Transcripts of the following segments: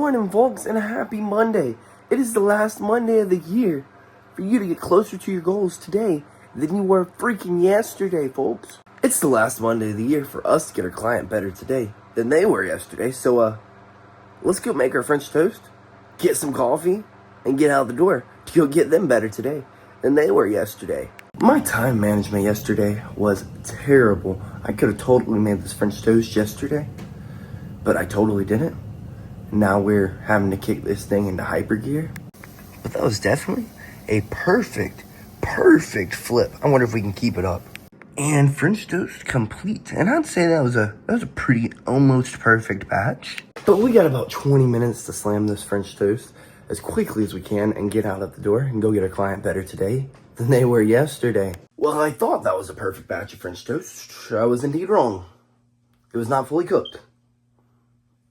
morning, folks, and a happy Monday. It is the last Monday of the year for you to get closer to your goals today than you were freaking yesterday, folks. It's the last Monday of the year for us to get our client better today than they were yesterday. So, let's go make our French toast, get some coffee, and get out the door to go get them better today than they were yesterday. My time management yesterday was terrible. I could have totally made this French toast yesterday, but I totally didn't. Now we're having to kick this thing into hyper gear. But that was definitely a perfect flip. I wonder if we can keep it up. And French toast complete. And I'd say that was a pretty almost perfect batch. But we got about 20 minutes to slam this French toast as quickly as we can and get out of the door and go get our client better today than they were yesterday. Well, I thought that was a perfect batch of French toast. I was indeed wrong. It was not fully cooked.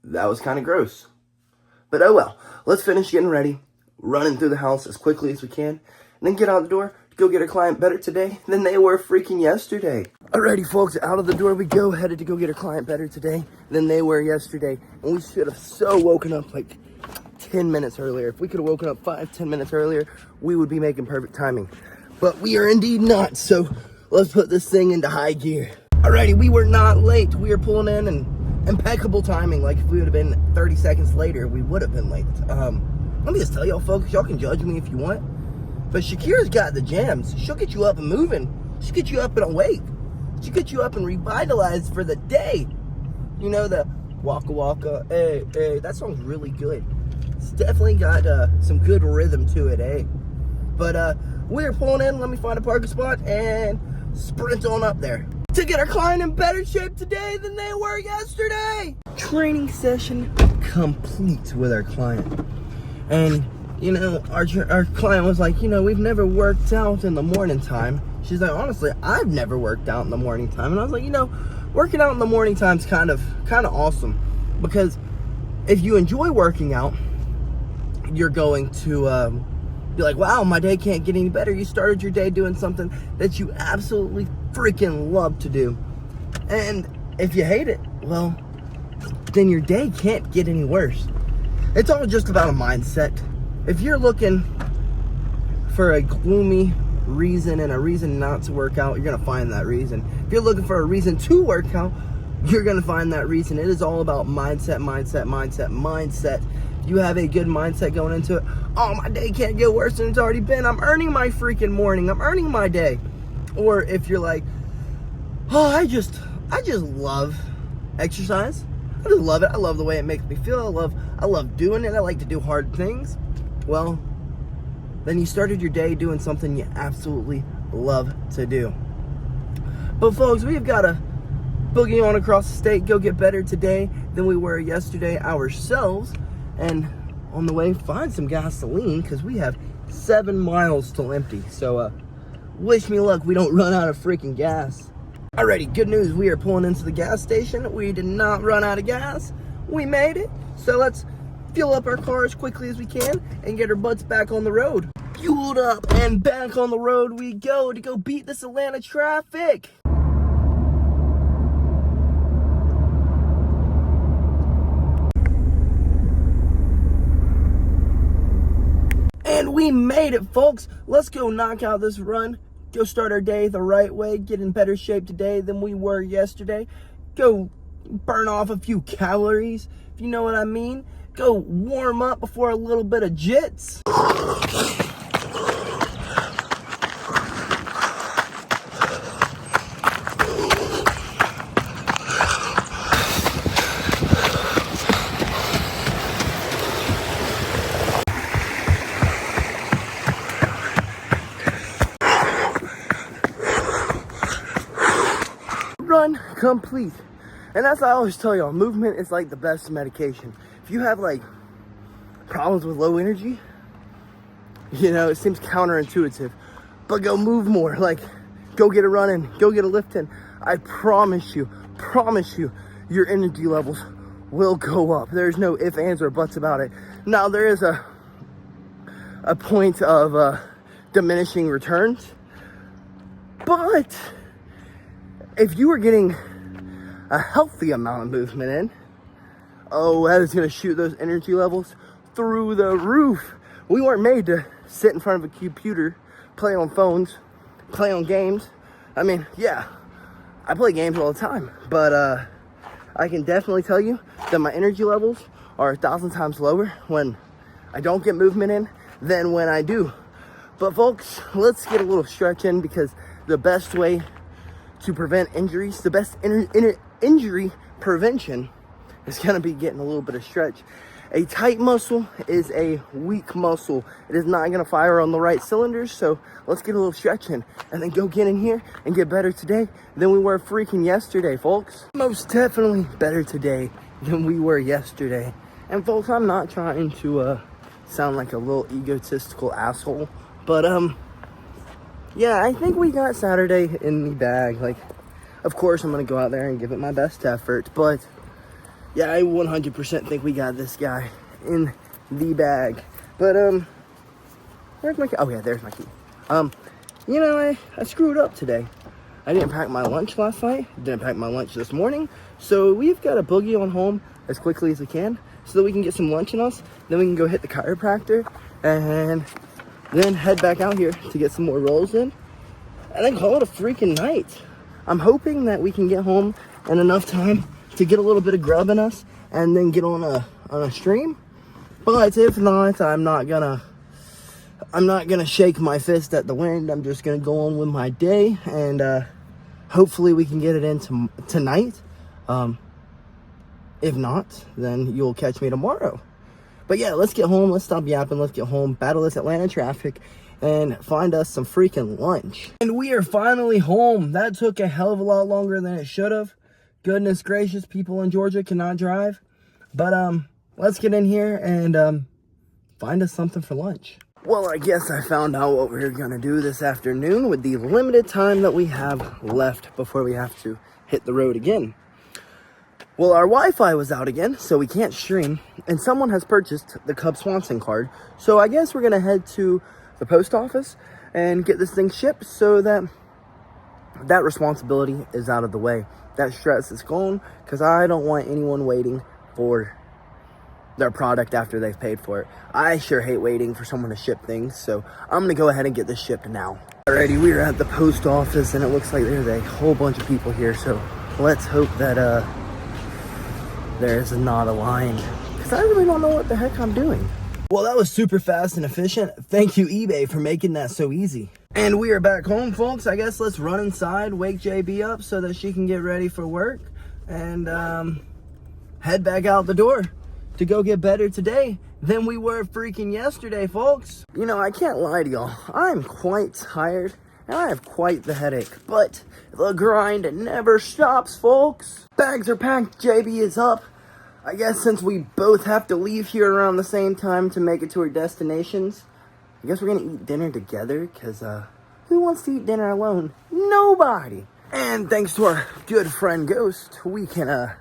That was kind of gross. But oh well, let's finish getting ready, running through the house as quickly as we can, and then get out the door to go get our client better today than they were freaking yesterday. Alrighty, folks, out of the door we go, headed to go get our client better today than they were yesterday. And we should have so woken up like 10 minutes earlier. If we could have woken up 5-10 minutes earlier, we would be making perfect timing. But we are indeed not, so let's put this thing into high gear. Alrighty, we were not late. We are pulling in and impeccable timing. Like if we would have been 30 seconds later, we would have been late. Let me just tell y'all, folks, y'all can judge me if you want, but Shakira's got the jams. She'll get you up and moving. She'll get you up and awake. She'll get you up and revitalized for the day. You know, the waka waka, hey, hey, that song's really good. It's definitely got some good rhythm to it, eh? But we're pulling in. Let me find a parking spot and sprint on up there to get our client in better shape today than they were yesterday. Training session complete with our client. And, you know, our client was like, you know, we've never worked out in the morning time. She's like, honestly, I've never worked out in the morning time. And I was like, you know, working out in the morning time's kind of awesome. Because if you enjoy working out, you're going to be like, wow, my day can't get any better. You started your day doing something that you absolutely freaking love to do. And if you hate it, well, then your day can't get any worse. It's all just about a mindset. If you're looking for a gloomy reason and a reason not to work out, you're gonna find that reason. If you're looking for a reason to work out, you're gonna find that reason. It is all about mindset. You have a good mindset going into it. Oh, my day can't get worse than it's already been. I'm earning my freaking morning. I'm earning my day. Or if you're like, oh, I just love exercise. I just love it. I love the way it makes me feel. I love doing it. I like to do hard things. Well, then you started your day doing something you absolutely love to do. But folks, we've got to boogie on across the state, go get better today than we were yesterday ourselves. And on the way, find some gasoline because we have 7 miles till empty. So wish me luck we don't run out of freaking gas. Alrighty, good news. We are pulling into the gas station. We did not run out of gas. We made it. So let's fuel up our car as quickly as we can and get our butts back on the road. Fueled up and back on the road we go to go beat this Atlanta traffic. And we made it, folks. Let's go knock out this run. Go start our day the right way. Get in better shape today than we were yesterday. Go burn off a few calories, if you know what I mean. Go warm up before a little bit of jits. Run complete. And that's what I always tell y'all, movement is like the best medication. If you have like problems with low energy, you know, it seems counterintuitive, but go move more. Like, go get a run in, go get a lift in. I promise you, your energy levels will go up. There's no ifs, ands, or buts about it. Now, there is a point of diminishing returns, but if you are getting a healthy amount of movement in, oh, that is going to shoot those energy levels through the roof. We weren't made to sit in front of a computer, play on phones, play on games. I mean, yeah, I play games all the time, but I can definitely tell you that my energy levels are 1,000 times lower when I don't get movement in than when I do. But folks, let's get a little stretch in, because the best way to prevent injuries, the best injury prevention is going to be getting a little bit of stretch. A tight muscle is a weak muscle. It is not going to fire on the right cylinders. So let's get a little stretch in and then go get in here and get better today than we were freaking yesterday, folks. Most definitely better today than we were yesterday. And folks, I'm not trying to sound like a little egotistical asshole, but yeah, I think we got Saturday in the bag. Like, of course, I'm going to go out there and give it my best effort, but yeah, I 100% think we got this guy in the bag. But, where's my key? Oh, yeah, there's my key. You know, I screwed up today. I didn't pack my lunch last night. Didn't pack my lunch this morning. So we've got to boogie on home as quickly as we can so that we can get some lunch in us. Then we can go hit the chiropractor and then head back out here to get some more rolls in. And then call it a freaking night. I'm hoping that we can get home in enough time to get a little bit of grub in us and then get on a stream. But if not, I'm not gonna shake my fist at the wind. I'm just gonna go on with my day, and hopefully we can get it in tonight. If not, then you'll catch me tomorrow. But yeah, let's get home. Let's stop yapping. Let's get home, battle this Atlanta traffic, and find us some freaking lunch. And we are finally home. That took a hell of a lot longer than it should have. Goodness gracious, people in Georgia cannot drive. But let's get in here and find us something for lunch. Well, I guess I found out what we're gonna do this afternoon with the limited time that we have left before we have to hit the road again. Well, our Wi-Fi was out again, so we can't stream, and someone has purchased the Cub Swanson card. So I guess we're gonna head to the post office and get this thing shipped so that that responsibility is out of the way. That stress is gone, because I don't want anyone waiting for their product after they've paid for it. I sure hate waiting for someone to ship things, so I'm gonna go ahead and get this shipped now. Alrighty, we are at the post office, and it looks like there's a whole bunch of people here, so let's hope that there's not a line, because I really don't know what the heck I'm doing. Well, that was super fast and efficient. Thank you, eBay, for making that so easy. And we are back home, folks. I guess let's run inside, wake JB up so that she can get ready for work, and head back out the door to go get better today than we were freaking yesterday, folks. You know, I can't lie to y'all. I'm quite tired, and I have quite the headache, but the grind never stops, folks. Bags are packed, JB is up. I guess since we both have to leave here around the same time to make it to our destinations, I guess we're gonna eat dinner together, because who wants to eat dinner alone? Nobody. And thanks to our good friend Ghost, we can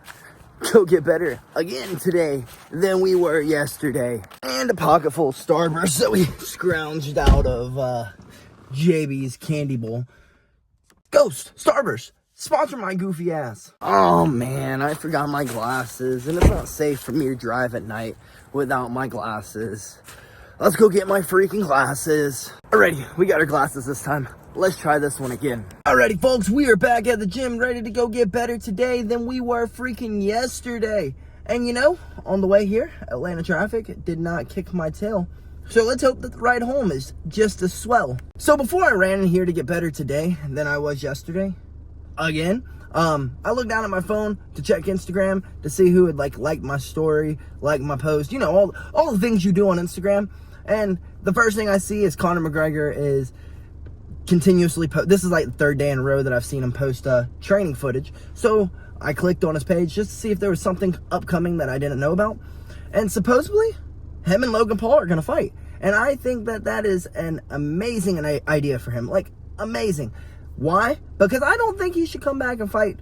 go get better again today than we were yesterday. And a pocket full of Starburst that we scrounged out of JB's candy bowl. Ghost, Starburst, sponsor my goofy ass. Oh man, I forgot my glasses, and it's not safe for me to drive at night without my glasses. Let's go get my freaking glasses. Alrighty, we got our glasses this time. Let's try this one again. Alrighty, folks, we are back at the gym, ready to go get better today than we were freaking yesterday. And you know, on the way here, Atlanta traffic did not kick my tail. So let's hope that the ride home is just as swell. So before I ran in here to get better today than I was yesterday, again, I looked down at my phone to check Instagram to see who had liked my story, liked my post, you know, all the things you do on Instagram. And the first thing I see is Conor McGregor is continuously this is like the third day in a row that I've seen him post training footage. So I clicked on his page just to see if there was something upcoming that I didn't know about. And supposedly, him and Logan Paul are gonna fight. And I think that that is an amazing idea for him. Like, amazing. Why? Because I don't think he should come back and fight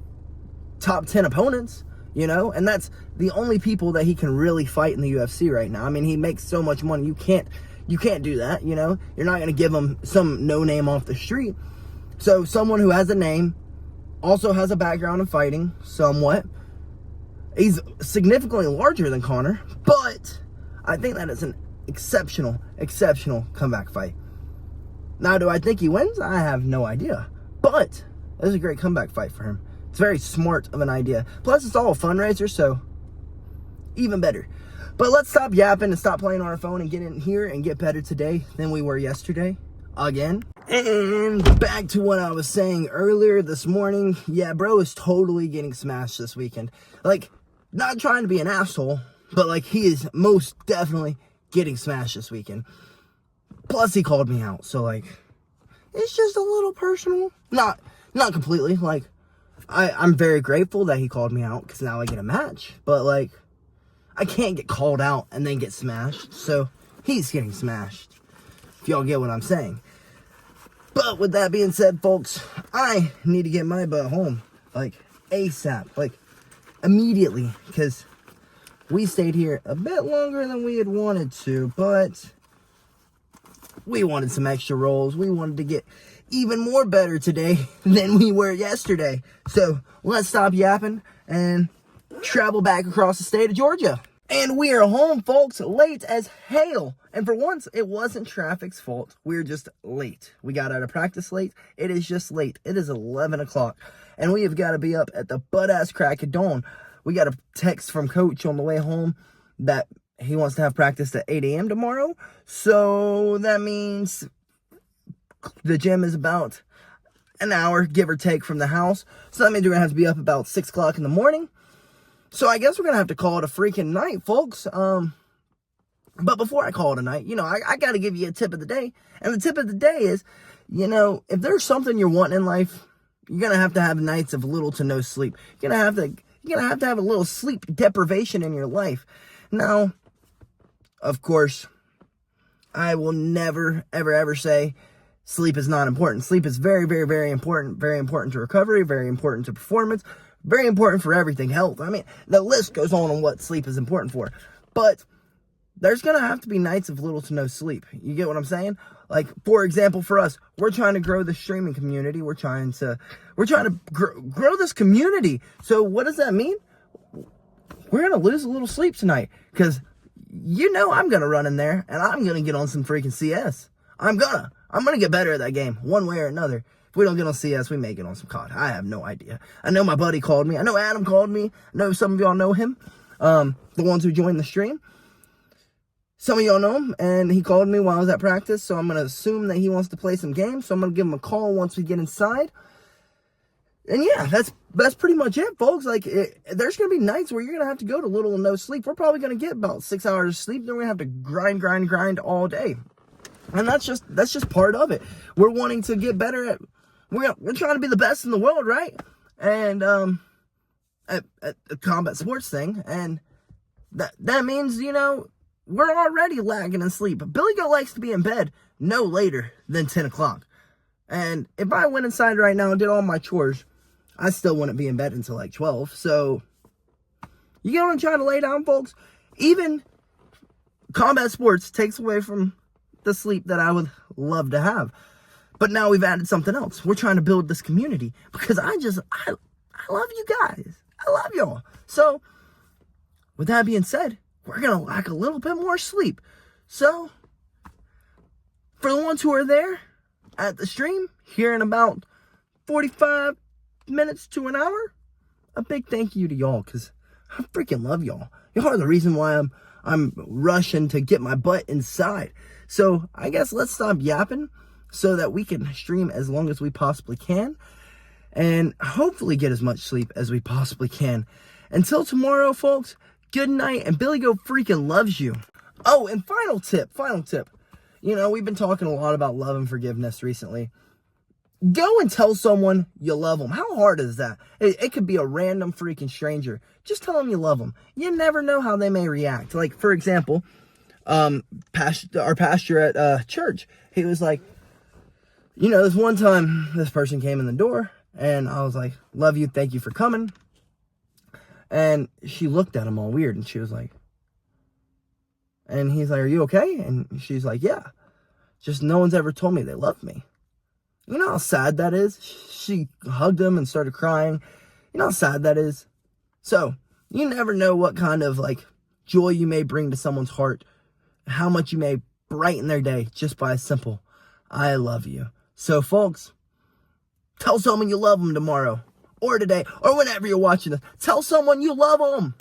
top 10 opponents, you know? And that's the only people that he can really fight in the UFC right now. I mean, he makes so much money. You can't do that, you know? You're not going to give him some no-name off the street. So someone who has a name, also has a background in fighting somewhat, He's significantly larger than Connor, but I think that is an exceptional comeback fight. Now, do I think he wins? I have no idea. But it was a great comeback fight for him. It's very smart of an idea. Plus, it's all a fundraiser, so even better. But let's stop yapping and stop playing on our phone and get in here and get better today than we were yesterday. Again. And back to what I was saying earlier this morning. Yeah, bro is totally getting smashed this weekend. Like, not trying to be an asshole, but like, he is most definitely getting smashed this weekend. Plus, he called me out, so like, it's just a little personal. Not completely. Like, I'm very grateful that he called me out, because now I get a match. But like, I can't get called out and then get smashed. So he's getting smashed, if y'all get what I'm saying. But with that being said, folks, I need to get my butt home, like ASAP, like immediately, because we stayed here a bit longer than we had wanted to, but we wanted some extra rolls. We wanted to get even more better today than we were yesterday. So let's stop yapping and travel back across the state of Georgia. And we are home, folks, late as hell. And for once, it wasn't traffic's fault. We're just late. We got out of practice late. It is just late. It is 11 o'clock. And we have got to be up at the butt-ass crack of dawn. We got a text from Coach on the way home that he wants to have practice at 8 a.m. tomorrow. So that means the gym is about an hour, give or take, from the house. So that means we're going to have to be up about 6 o'clock in the morning. So I guess we're going to have to call it a freaking night, folks. But before I call it a night, I got to give you a tip of the day. And the tip of the day is, if there's something you're wanting in life, you're going to have nights of little to no sleep. You're going to have a little sleep deprivation in your life. Now, of course, I will never, ever say sleep is not important. Sleep is very, very, very important. Very important to recovery, very important to performance, very important for everything, health. I mean, the list goes on what sleep is important for. But there's going to have to be nights of little to no sleep. You get what I'm saying? Like, for example, for us, we're trying to grow the streaming community. We're trying to grow this community. So what does that mean? We're going to lose a little sleep tonight, because I'm going to run in there and I'm going to get on some freaking CS. I'm going to get better at that game one way or another. If we don't get on CS, we may get on some COD. I have no idea. I know my buddy called me. I know Adam called me. I know some of y'all know him. The ones who joined the stream. Some of y'all know him, and he called me while I was at practice, so I'm going to assume that he wants to play some games, so I'm going to give him a call once we get inside. And yeah, that's pretty much it, folks. Like, there's going to be nights where you're going to have to go to little or no sleep. We're probably going to get about 6 hours of sleep, then we're going to have to grind all day. And that's just part of it. We're wanting to get better at, we're trying to be the best in the world, right? And at a combat sports thing, and that means, we're already lagging in sleep. BillyGoat likes to be in bed no later than 10 o'clock. And if I went inside right now and did all my chores, I still wouldn't be in bed until like 12. So, you get what I'm trying to lay down, folks? Even combat sports takes away from the sleep that I would love to have. But now we've added something else. We're trying to build this community, because I love you guys. I love y'all. So, with that being said, we're going to lack a little bit more sleep. So, for the ones who are there at the stream, here in about 45 minutes to an hour, a big thank you to y'all, because I freaking love y'all. Y'all are the reason why I'm rushing to get my butt inside. So, I guess let's stop yapping so that we can stream as long as we possibly can, and hopefully get as much sleep as we possibly can. Until tomorrow, folks, good night, and BillyGoat freaking loves you. Oh, and final tip. We've been talking a lot about love and forgiveness recently. Go and tell someone you love them. How hard is that? It could be a random freaking stranger. Just tell them you love them. You never know how they may react. Like, for example, our pastor at church, he was like, this one time this person came in the door, and I was like, love you, thank you for coming. And she looked at him all weird, and she was like, and he's like, are you okay? And she's like, yeah. Just no one's ever told me they love me. You know how sad that is? She hugged him and started crying. You know how sad that is? So, You never know what kind of like joy you may bring to someone's heart, how much you may brighten their day just by a simple, I love you. So folks, tell someone you love them tomorrow or today or whenever you're watching this. Tell someone you love them.